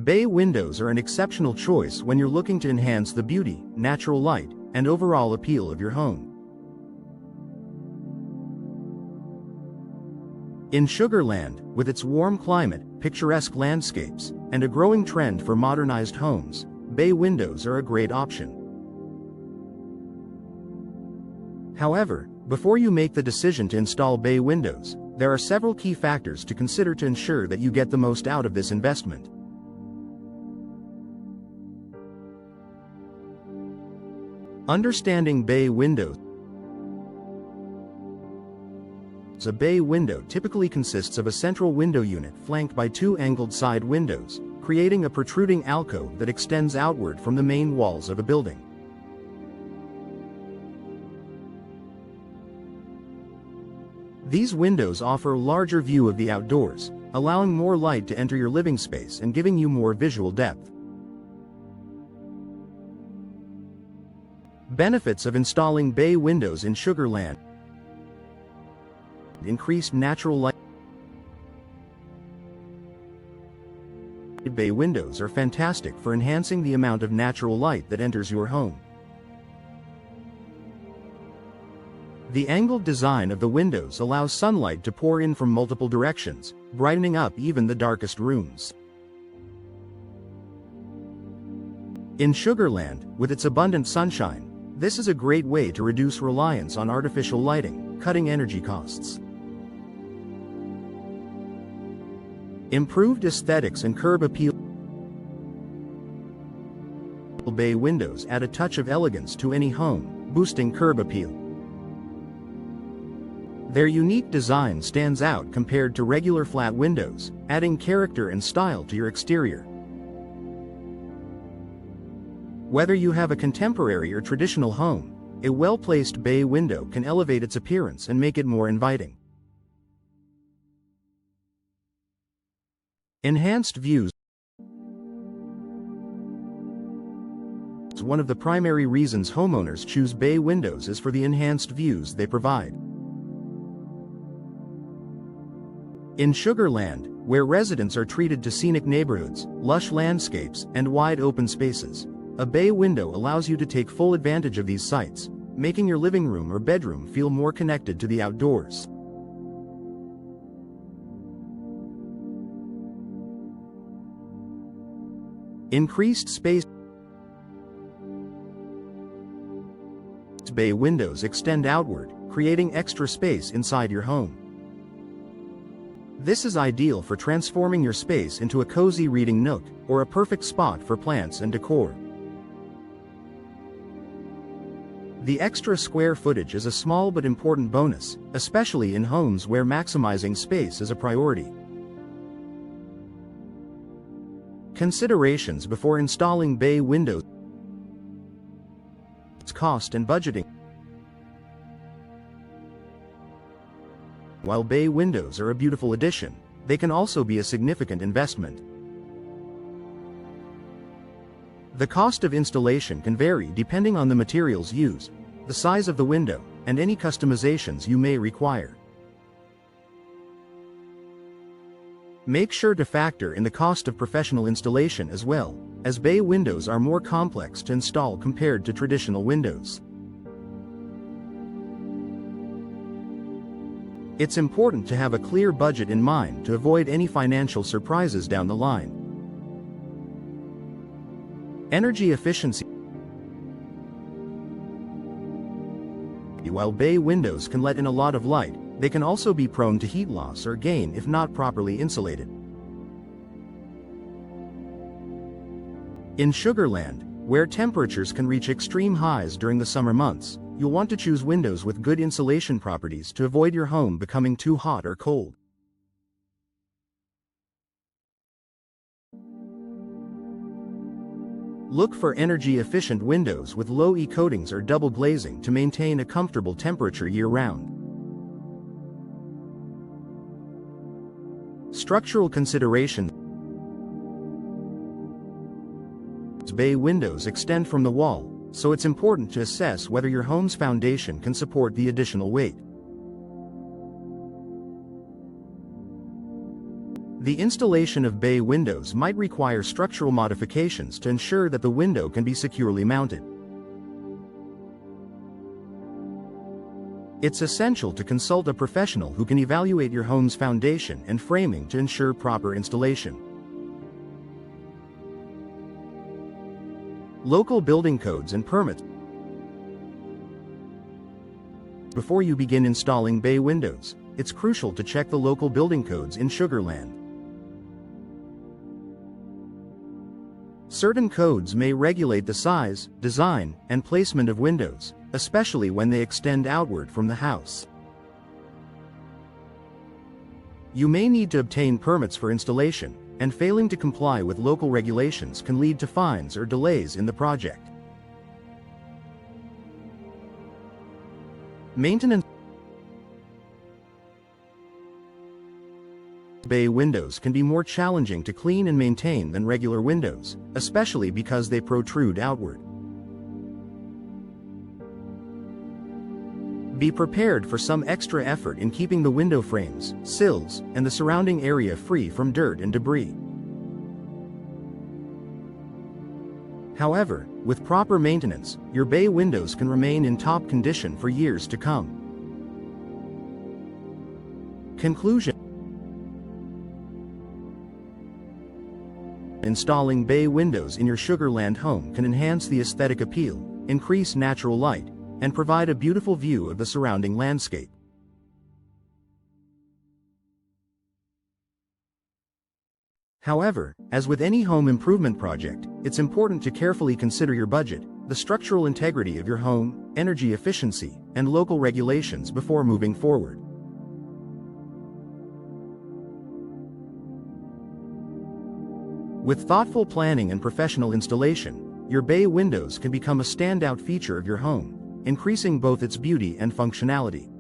Bay windows are an exceptional choice when you're looking to enhance the beauty, natural light, and overall appeal of your home. In Sugarland, with its warm climate, picturesque landscapes, and a growing trend for modernized homes, bay windows are a great option. However, before you make the decision to install bay windows, there are several key factors to consider to ensure that you get the most out of this investment. Understanding bay windows. A bay window typically consists of a central window unit flanked by two angled side windows, creating a protruding alcove that extends outward from the main walls of a building. These windows offer a larger view of the outdoors, allowing more light to enter your living space and giving you more visual depth. Benefits of installing bay windows in Sugarland. Increased natural light. Bay windows are fantastic for enhancing the amount of natural light that enters your home. The angled design of the windows allows sunlight to pour in from multiple directions, brightening up even the darkest rooms. In Sugarland, with its abundant sunshine, this is a great way to reduce reliance on artificial lighting, cutting energy costs. Improved aesthetics and curb appeal. Bay windows add a touch of elegance to any home, boosting curb appeal. Their unique design stands out compared to regular flat windows, adding character and style to your exterior. Whether you have a contemporary or traditional home, a well-placed bay window can elevate its appearance and make it more inviting. Enhanced views. One of the primary reasons homeowners choose bay windows is for the enhanced views they provide. In Sugarland, where residents are treated to scenic neighborhoods, lush landscapes, and wide open spaces, a bay window allows you to take full advantage of these sights, making your living room or bedroom feel more connected to the outdoors. Increased space. Bay windows extend outward, creating extra space inside your home. This is ideal for transforming your space into a cozy reading nook, or a perfect spot for plants and decor. The extra square footage is a small but important bonus, especially in homes where maximizing space is a priority. Considerations before installing bay windows. Cost and budgeting. While bay windows are a beautiful addition, they can also be a significant investment. The cost of installation can vary depending on the materials used, the size of the window, and any customizations you may require. Make sure to factor in the cost of professional installation as well, as bay windows are more complex to install compared to traditional windows. It's important to have a clear budget in mind to avoid any financial surprises down the line. Energy efficiency. While bay windows can let in a lot of light, they can also be prone to heat loss or gain if not properly insulated. In Sugarland, where temperatures can reach extreme highs during the summer months, you'll want to choose windows with good insulation properties to avoid your home becoming too hot or cold. Look for energy-efficient windows with low E coatings or double glazing to maintain a comfortable temperature year-round. Structural considerations. Bay windows extend from the wall, so it's important to assess whether your home's foundation can support the additional weight. The installation of bay windows might require structural modifications to ensure that the window can be securely mounted. It's essential to consult a professional who can evaluate your home's foundation and framing to ensure proper installation. Local building codes and permits. Before you begin installing bay windows, it's crucial to check the local building codes in Sugar Land. Certain codes may regulate the size, design, and placement of windows, especially when they extend outward from the house. You may need to obtain permits for installation, and failing to comply with local regulations can lead to fines or delays in the project. Maintenance. Bay windows can be more challenging to clean and maintain than regular windows, especially because they protrude outward. Be prepared for some extra effort in keeping the window frames, sills, and the surrounding area free from dirt and debris. However, with proper maintenance, your bay windows can remain in top condition for years to come. Conclusion. Installing bay windows in your Sugar Land home can enhance the aesthetic appeal, increase natural light, and provide a beautiful view of the surrounding landscape. However, as with any home improvement project, it's important to carefully consider your budget, the structural integrity of your home, energy efficiency, and local regulations before moving forward. With thoughtful planning and professional installation, your bay windows can become a standout feature of your home, increasing both its beauty and functionality.